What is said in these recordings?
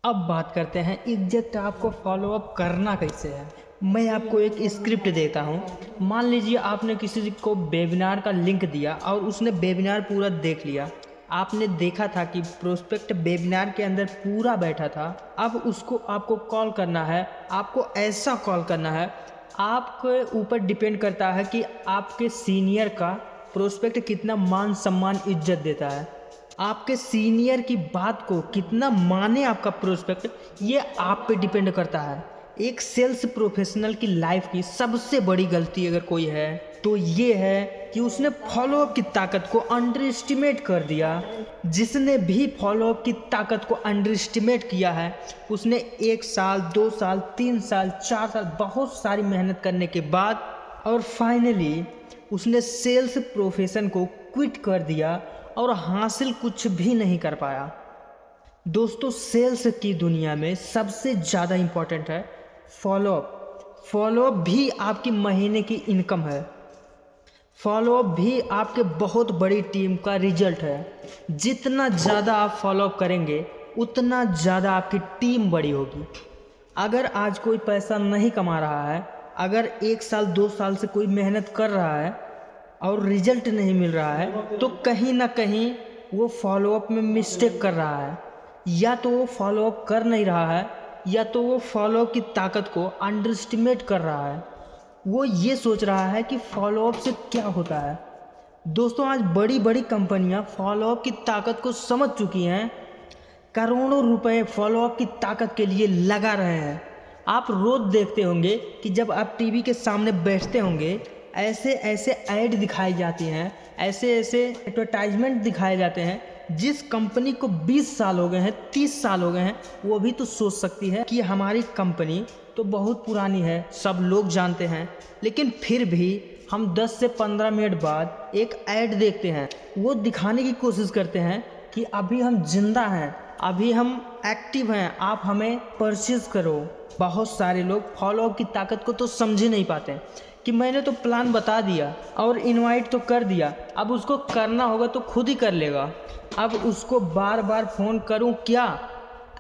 अब बात करते हैं एग्जैक्ट आपको फॉलो अप करना कैसे है। मैं आपको एक स्क्रिप्ट देता हूँ। मान लीजिए आपने किसी को वेबिनार का लिंक दिया और उसने वेबिनार पूरा देख लिया। आपने देखा था कि प्रोस्पेक्ट वेबिनार के अंदर पूरा बैठा था। अब उसको आपको कॉल करना है। आपको ऐसा कॉल करना है, आपके ऊपर डिपेंड करता है कि आपके सीनियर का प्रोस्पेक्ट कितना मान सम्मान इज्जत देता है। आपके सीनियर की बात को कितना माने आपका प्रोस्पेक्ट, ये आप पे डिपेंड करता है। एक सेल्स प्रोफेशनल की लाइफ की सबसे बड़ी गलती अगर कोई है तो ये है कि उसने फॉलोअप की ताकत को अंडर एस्टिमेट कर दिया। जिसने भी फॉलोअप की ताकत को अंडर एस्टिमेट किया है उसने 1 साल 2 साल 3 साल 4 साल बहुत सारी मेहनत करने के बाद और फाइनली उसने सेल्स प्रोफेशन को क्विट कर दिया और हासिल कुछ भी नहीं कर पाया। दोस्तों, सेल्स की दुनिया में सबसे ज़्यादा इम्पॉर्टेंट है फॉलोअप। फॉलोअप भी आपकी महीने की इनकम है। फॉलोअप भी आपके बहुत बड़ी टीम का रिजल्ट है। जितना ज़्यादा आप फॉलोअप करेंगे उतना ज़्यादा आपकी टीम बड़ी होगी। अगर आज कोई पैसा नहीं कमा रहा है, अगर 1 साल 2 साल से कोई मेहनत कर रहा है और रिजल्ट नहीं मिल रहा है तो कहीं ना कहीं वो फॉलोअप में मिस्टेक कर रहा है। या तो वो फॉलोअप कर नहीं रहा है या तो वो फॉलोअप की ताकत को अंडर एस्टिमेट कर रहा है। वो ये सोच रहा है कि फॉलोअप से क्या होता है। दोस्तों, आज बड़ी बड़ी कंपनियां फॉलोअप की ताकत को समझ चुकी हैं। करोड़ों रुपए फॉलोअप की ताकत के लिए लगा रहे हैं। आप रोज देखते होंगे कि जब आप टीवी के सामने बैठते होंगे ऐसे ऐसे ऐड दिखाई जाती हैं, ऐसे ऐसे एडवर्टाइजमेंट दिखाए जाते हैं। जिस कंपनी को 20 साल हो गए हैं, 30 साल हो गए हैं, वो भी तो सोच सकती है कि हमारी कंपनी तो बहुत पुरानी है, सब लोग जानते हैं। लेकिन फिर भी हम 10 से 15 मिनट बाद एक ऐड देखते हैं। वो दिखाने की कोशिश करते हैं कि अभी हम जिंदा हैं, अभी हम एक्टिव हैं, आप हमें परचेज करो। बहुत सारे लोग फॉलोअप की ताकत को तो समझ ही नहीं पाते कि मैंने तो प्लान बता दिया और इनवाइट तो कर दिया, अब उसको करना होगा तो खुद ही कर लेगा, अब उसको बार बार फ़ोन करूं क्या।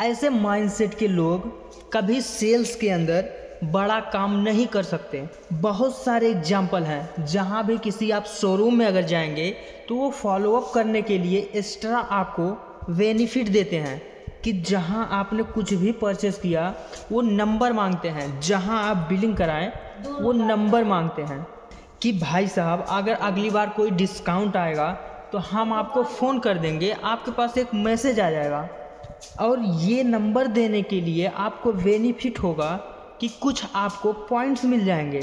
ऐसे माइंडसेट के लोग कभी सेल्स के अंदर बड़ा काम नहीं कर सकते। बहुत सारे एग्जाम्पल हैं जहां भी किसी आप शोरूम में अगर जाएंगे तो वो फॉलोअप करने के लिए एक्स्ट्रा आपको बेनिफिट देते हैं कि जहां आपने कुछ भी परचेस किया वो नंबर मांगते हैं, जहां आप बिलिंग कराएं वो नंबर मांगते हैं कि भाई साहब अगर अगली बार कोई डिस्काउंट आएगा तो हम आपको फ़ोन कर देंगे, आपके पास एक मैसेज आ जाएगा। और ये नंबर देने के लिए आपको बेनिफिट होगा कि कुछ आपको पॉइंट्स मिल जाएंगे।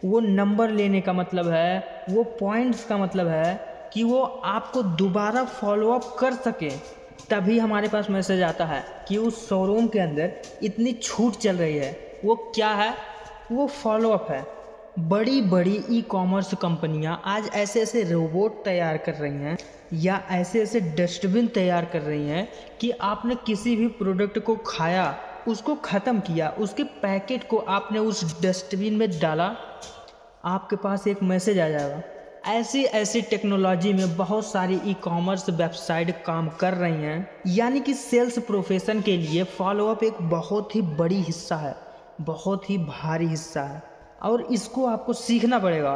वो नंबर लेने का मतलब है, वो पॉइंट्स का मतलब है कि वो आपको दोबारा फॉलोअप कर सके। तभी हमारे पास मैसेज आता है कि उस शोरूम के अंदर इतनी छूट चल रही है। वो क्या है? वो फॉलोअप है। बड़ी बड़ी ई कॉमर्स कंपनियां आज ऐसे ऐसे रोबोट तैयार कर रही हैं या ऐसे ऐसे डस्टबिन तैयार कर रही हैं कि आपने किसी भी प्रोडक्ट को खाया, उसको ख़त्म किया, उसके पैकेट को आपने उस डस्टबिन में डाला, आपके पास एक मैसेज आ जाएगा। ऐसी ऐसी टेक्नोलॉजी में बहुत सारी ई कॉमर्स वेबसाइट काम कर रही हैं। यानी कि सेल्स प्रोफेशन के लिए फॉलोअप एक बहुत ही बड़ी हिस्सा है, बहुत ही भारी हिस्सा है और इसको आपको सीखना पड़ेगा।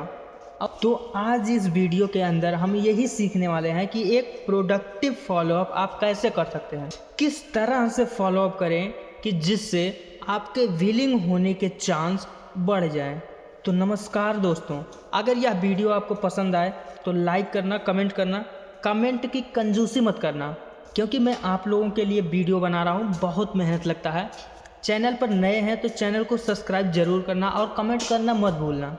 अब तो आज इस वीडियो के अंदर हम यही सीखने वाले हैं कि एक प्रोडक्टिव फॉलोअप आप कैसे कर सकते हैं, किस तरह से फॉलोअप करें कि जिससे आपके विलिंग होने के चांस बढ़ जाएं। तो नमस्कार दोस्तों, अगर यह वीडियो आपको पसंद आए तो लाइक करना, कमेंट करना। कमेंट की कंजूसी मत करना क्योंकि मैं आप लोगों के लिए वीडियो बना रहा हूँ, बहुत मेहनत लगता है। चैनल पर नए हैं तो चैनल को सब्सक्राइब जरूर करना और कमेंट करना मत भूलना।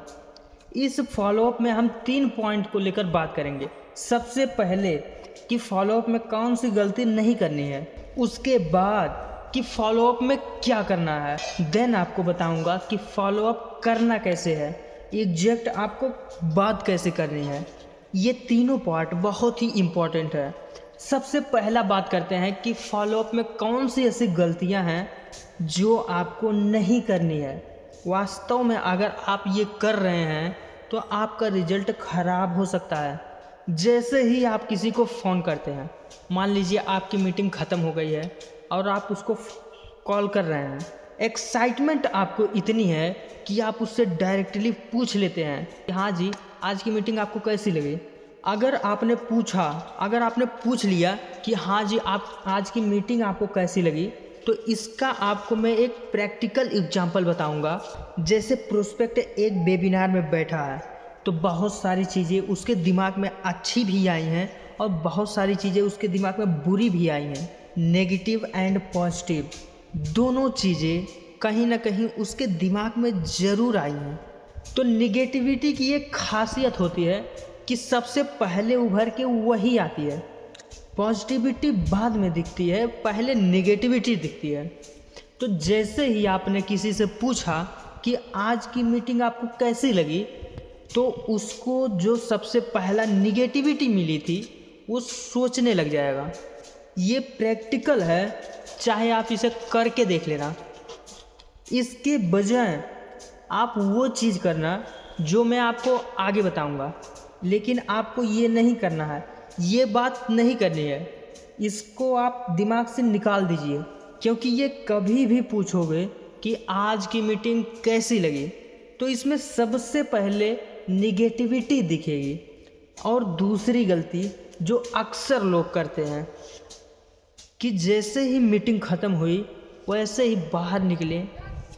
इस फॉलोअप में हम 3 पॉइंट को लेकर बात करेंगे। सबसे पहले कि फॉलोअप में कौन सी गलती नहीं करनी है, उसके बाद कि फॉलोअप में क्या करना है, देन आपको बताऊंगा कि फॉलोअप करना कैसे है, एग्जैक्ट आपको बात कैसे करनी है। ये तीनों पार्ट बहुत ही इम्पोर्टेंट है। सबसे पहला बात करते हैं कि फॉलोअप में कौन सी ऐसी गलतियां हैं जो आपको नहीं करनी है। वास्तव में अगर आप ये कर रहे हैं तो आपका रिजल्ट ख़राब हो सकता है। जैसे ही आप किसी को फ़ोन करते हैं, मान लीजिए आपकी मीटिंग ख़त्म हो गई है और आप उसको कॉल कर रहे हैं। एक्साइटमेंट आपको इतनी है कि आप उससे डायरेक्टली पूछ लेते हैं कि हाँ जी, आज की मीटिंग आपको कैसी लगी। अगर आपने पूछ लिया कि हाँ जी, आप आज की मीटिंग आपको कैसी लगी, तो इसका आपको मैं एक प्रैक्टिकल एग्जांपल बताऊंगा। जैसे प्रोस्पेक्ट एक वेबिनार में बैठा है, तो बहुत सारी चीज़ें उसके दिमाग में अच्छी भी आई हैं और बहुत सारी चीज़ें उसके दिमाग में बुरी भी आई हैं। नेगेटिव एंड पॉजिटिव दोनों चीज़ें कहीं ना कहीं उसके दिमाग में ज़रूर आई हैं। तो निगेटिविटी की एक खासियत होती है कि सबसे पहले उभर के वही आती है। पॉजिटिविटी बाद में दिखती है, पहले निगेटिविटी दिखती है। तो जैसे ही आपने किसी से पूछा कि आज की मीटिंग आपको कैसी लगी, तो उसको जो सबसे पहला निगेटिविटी मिली थी वो सोचने लग जाएगा। ये प्रैक्टिकल है, चाहे आप इसे करके देख लेना। इसके बजाय आप वो चीज़ करना जो मैं आपको आगे बताऊंगा, लेकिन आपको ये नहीं करना है, ये बात नहीं करनी है। इसको आप दिमाग से निकाल दीजिए, क्योंकि ये कभी भी पूछोगे कि आज की मीटिंग कैसी लगी, तो इसमें सबसे पहले निगेटिविटी दिखेगी। और दूसरी गलती जो अक्सर लोग करते हैं कि जैसे ही मीटिंग ख़त्म हुई वैसे ही बाहर निकले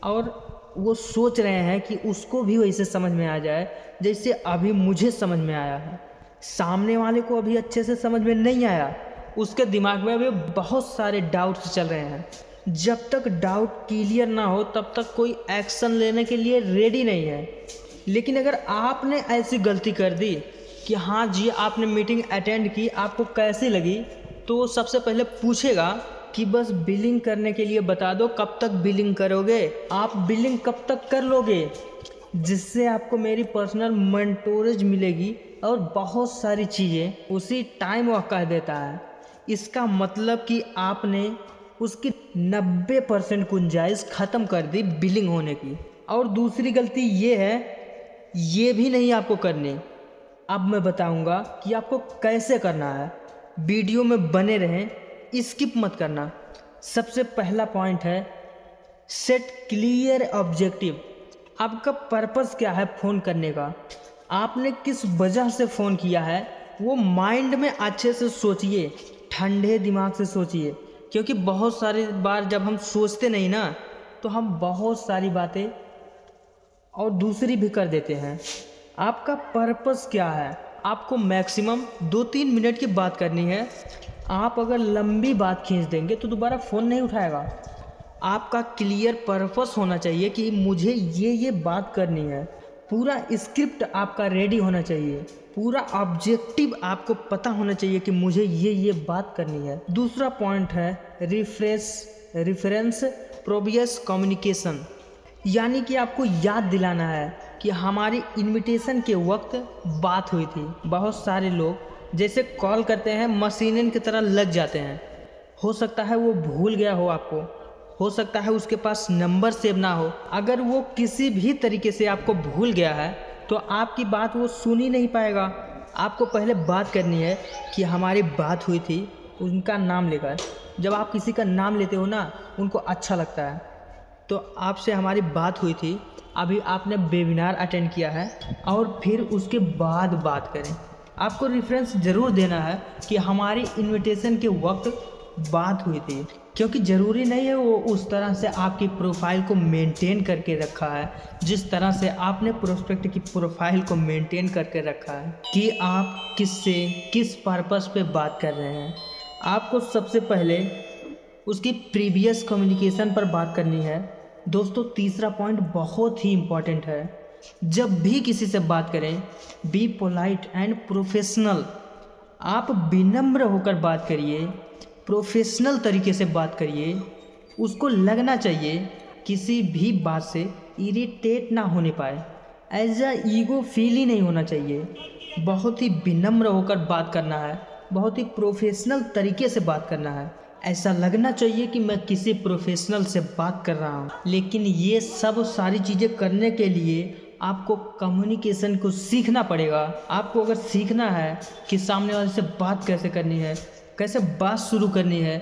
और वो सोच रहे हैं कि उसको भी वैसे समझ में आ जाए जैसे अभी मुझे समझ में आया है। सामने वाले को अभी अच्छे से समझ में नहीं आया, उसके दिमाग में अभी बहुत सारे डाउट्स चल रहे हैं। जब तक डाउट क्लियर ना हो तब तक कोई एक्शन लेने के लिए रेडी नहीं है। लेकिन अगर आपने ऐसी गलती कर दी कि हाँ जी, आपने मीटिंग अटेंड की, आपको कैसी लगी, तो वो सबसे पहले पूछेगा कि बस बिलिंग करने के लिए बता दो, कब तक बिलिंग करोगे, आप बिलिंग कब तक कर लोगे, जिससे आपको मेरी पर्सनल मेंटोरेज मिलेगी और बहुत सारी चीज़ें उसी टाइम वह कह देता है। इसका मतलब कि आपने उसकी 90% गुंजाइश ख़त्म कर दी बिलिंग होने की। और दूसरी गलती ये है, ये भी नहीं आपको करनी। अब मैं बताऊंगा कि आपको कैसे करना है। वीडियो में बने रहें, स्किप मत करना। सबसे पहला पॉइंट है सेट क्लियर ऑब्जेक्टिव। आपका पर्पस क्या है फ़ोन करने का, आपने किस वजह से फ़ोन किया है, वो माइंड में अच्छे से सोचिए, ठंडे दिमाग से सोचिए। क्योंकि बहुत सारी बार जब हम सोचते नहीं ना, तो हम बहुत सारी बातें और दूसरी भी कर देते हैं। आपका पर्पस क्या है, आपको मैक्सिमम 2-3 मिनट की बात करनी है। आप अगर लंबी बात खींच देंगे तो दोबारा फ़ोन नहीं उठाएगा। आपका क्लियर पर्पस होना चाहिए कि मुझे ये बात करनी है। पूरा स्क्रिप्ट आपका रेडी होना चाहिए, पूरा ऑब्जेक्टिव आपको पता होना चाहिए कि मुझे ये बात करनी है। दूसरा पॉइंट है रेफरेंस प्रीवियस कम्युनिकेशन, यानी कि आपको याद दिलाना है कि हमारी इनविटेशन के वक्त बात हुई थी। बहुत सारे लोग जैसे कॉल करते हैं मशीन की तरह लग जाते हैं। हो सकता है वो भूल गया हो आपको, हो सकता है उसके पास नंबर सेव ना हो। अगर वो किसी भी तरीके से आपको भूल गया है तो आपकी बात वो सुन ही नहीं पाएगा। आपको पहले बात करनी है कि हमारी बात हुई थी, उनका नाम लेकर। जब आप किसी का नाम लेते हो ना, उनको अच्छा लगता है। तो आपसे हमारी बात हुई थी, अभी आपने वेबिनार अटेंड किया है, और फिर उसके बाद बात करें। आपको रेफरेंस ज़रूर देना है कि हमारी इनविटेशन के वक्त बात हुई थी, क्योंकि ज़रूरी नहीं है वो उस तरह से आपकी प्रोफाइल को मेंटेन करके रखा है जिस तरह से आपने प्रोस्पेक्ट की प्रोफाइल को मेंटेन करके रखा है कि आप किससे किस पर्पस पे बात कर रहे हैं। आपको सबसे पहले उसकी प्रीवियस कम्युनिकेशन पर बात करनी है। दोस्तों, तीसरा पॉइंट बहुत ही इम्पॉर्टेंट है। जब भी किसी से बात करें, बी पोलाइट एंड प्रोफेशनल। आप विनम्र होकर बात करिए, प्रोफेशनल तरीके से बात करिए। उसको लगना चाहिए किसी भी बात से इरिटेट ना होने पाए, एज अ ईगो फील ही नहीं होना चाहिए। बहुत ही विनम्र होकर बात करना है, बहुत ही प्रोफेशनल तरीके से बात करना है। ऐसा लगना चाहिए कि मैं किसी प्रोफेशनल से बात कर रहा हूँ। लेकिन ये सब सारी चीज़ें करने के लिए आपको कम्युनिकेशन को सीखना पड़ेगा। आपको अगर सीखना है कि सामने वाले से बात कैसे करनी है, कैसे बात शुरू करनी है,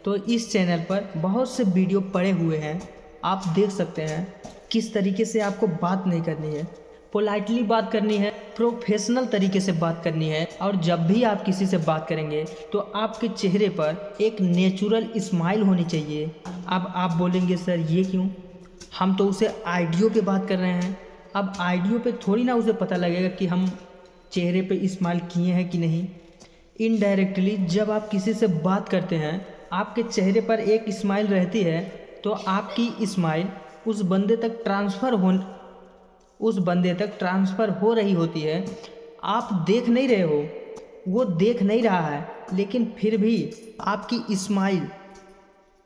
तो इस चैनल पर बहुत से वीडियो पड़े हुए हैं, आप देख सकते हैं किस तरीके से आपको बात नहीं करनी है, पोलाइटली बात करनी है, प्रोफेशनल तरीके से बात करनी है। और जब भी आप किसी से बात करेंगे तो आपके चेहरे पर एक नेचुरल स्माइल होनी चाहिए। अब आप बोलेंगे सर ये क्यों, हम तो उसे आइडियो पे बात कर रहे हैं। अब आइडियो पे थोड़ी ना उसे पता लगेगा कि हम चेहरे पे स्माइल किए हैं कि नहीं। इनडायरेक्टली जब आप किसी से बात करते हैं, आपके चेहरे पर एक स्माइल रहती है, तो आपकी स्माइल उस बंदे तक ट्रांसफ़र हो रही होती है। आप देख नहीं रहे हो, वो देख नहीं रहा है, लेकिन फिर भी आपकी स्माइल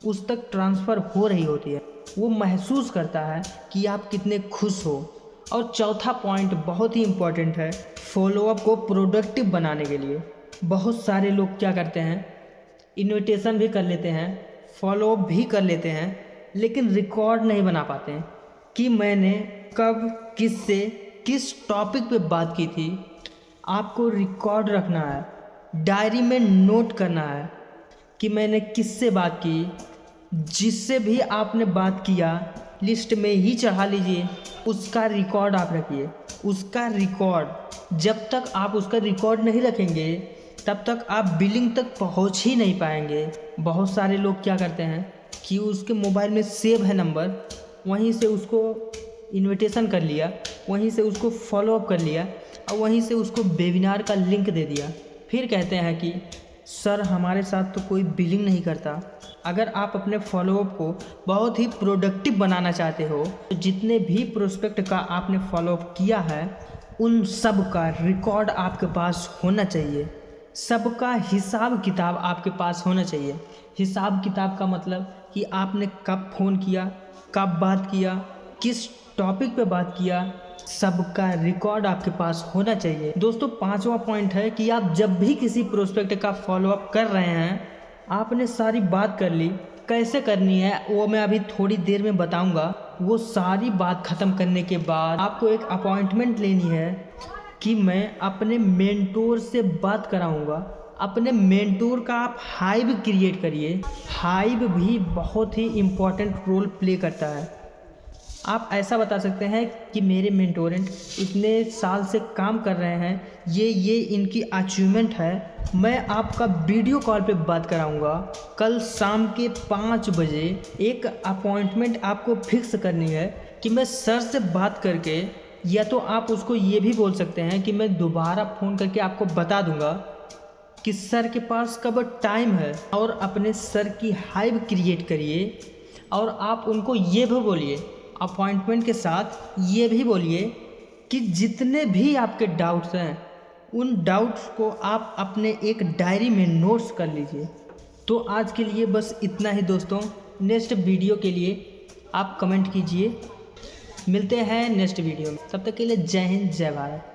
उस तक ट्रांसफ़र हो रही होती है। वो महसूस करता है कि आप कितने खुश हो। और चौथा पॉइंट बहुत ही इम्पॉर्टेंट है फॉलोअप को प्रोडक्टिव बनाने के लिए। बहुत सारे लोग क्या करते हैं, इन्विटेशन भी कर लेते हैं, फॉलोअप भी कर लेते हैं, लेकिन रिकॉर्ड नहीं बना पाते हैं कि मैंने कब किससे किस टॉपिक पे बात की थी। आपको रिकॉर्ड रखना है, डायरी में नोट करना है कि मैंने किससे बात की। जिससे भी आपने बात किया लिस्ट में ही चढ़ा लीजिए, उसका रिकॉर्ड आप रखिए। उसका रिकॉर्ड, जब तक आप उसका रिकॉर्ड नहीं रखेंगे तब तक आप बिलिंग तक पहुंच ही नहीं पाएंगे। बहुत सारे लोग क्या करते हैं कि उसके मोबाइल में सेव है नंबर, वहीं से उसको इनविटेशन कर लिया, वहीं से उसको फॉलोअप कर लिया और वहीं से उसको वेबिनार का लिंक दे दिया। फिर कहते हैं कि सर हमारे साथ तो कोई बिलिंग नहीं करता। अगर आप अपने फॉलोअप को बहुत ही प्रोडक्टिव बनाना चाहते हो तो जितने भी प्रोस्पेक्ट का आपने फॉलोअप किया है उन सब का रिकॉर्ड आपके पास होना चाहिए। सबका हिसाब किताब आपके पास होना चाहिए। हिसाब किताब का मतलब कि आपने कब फ़ोन किया, कब बात किया, किस टॉपिक पे बात किया, सबका रिकॉर्ड आपके पास होना चाहिए। दोस्तों, पांचवा पॉइंट है कि आप जब भी किसी प्रोस्पेक्ट का फॉलोअप कर रहे हैं, आपने सारी बात कर ली, कैसे करनी है वो मैं अभी थोड़ी देर में बताऊंगा। वो सारी बात ख़त्म करने के बाद आपको एक अपॉइंटमेंट लेनी है कि मैं अपने मेंटोर से बात कराऊंगा। अपने मेंटोर का आप हाइव क्रिएट करिए। हाइव भी बहुत ही इम्पोर्टेंट रोल प्ले करता है। आप ऐसा बता सकते हैं कि मेरे मेंटोरेंट इतने साल से काम कर रहे हैं, ये इनकी अचीवमेंट है। मैं आपका वीडियो कॉल पे बात कराऊंगा। कल शाम के 5 बजे एक अपॉइंटमेंट आपको फिक्स करनी है कि मैं सर से बात करके, या तो आप उसको ये भी बोल सकते हैं कि मैं दोबारा फ़ोन करके आपको बता दूंगा कि सर के पास कब टाइम है। और अपने सर की हाइव क्रिएट करिए और आप उनको ये भी बोलिए, अपॉइंटमेंट के साथ ये भी बोलिए कि जितने भी आपके डाउट्स हैं उन डाउट्स को आप अपने एक डायरी में नोट्स कर लीजिए। तो आज के लिए बस इतना ही दोस्तों। नेक्स्ट वीडियो के लिए आप कमेंट कीजिए। मिलते हैं नेक्स्ट वीडियो में, तब तक के लिए जय हिंद, जय भारत।